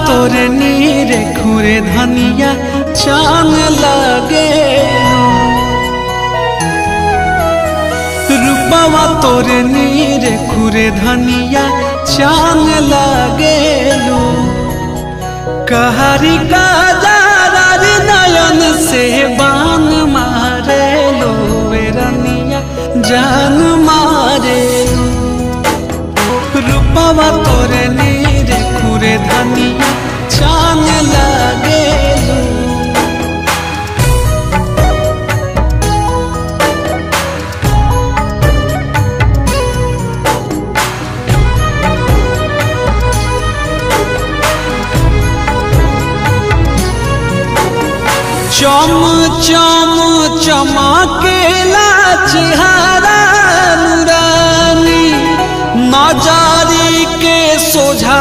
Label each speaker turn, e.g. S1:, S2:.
S1: तोरे नीरे खुरे धनिया चांद लगे रूपवा तोरे नीरे खुरे धनिया चांद लगे कहरी का जारी नयन से बान मारे लो रनिया जान मारे रूपवा तोरे नीरे खुरे धनिया चांद लगे चम चम चमकेला चेहरा नूरानी नजारी के सोझा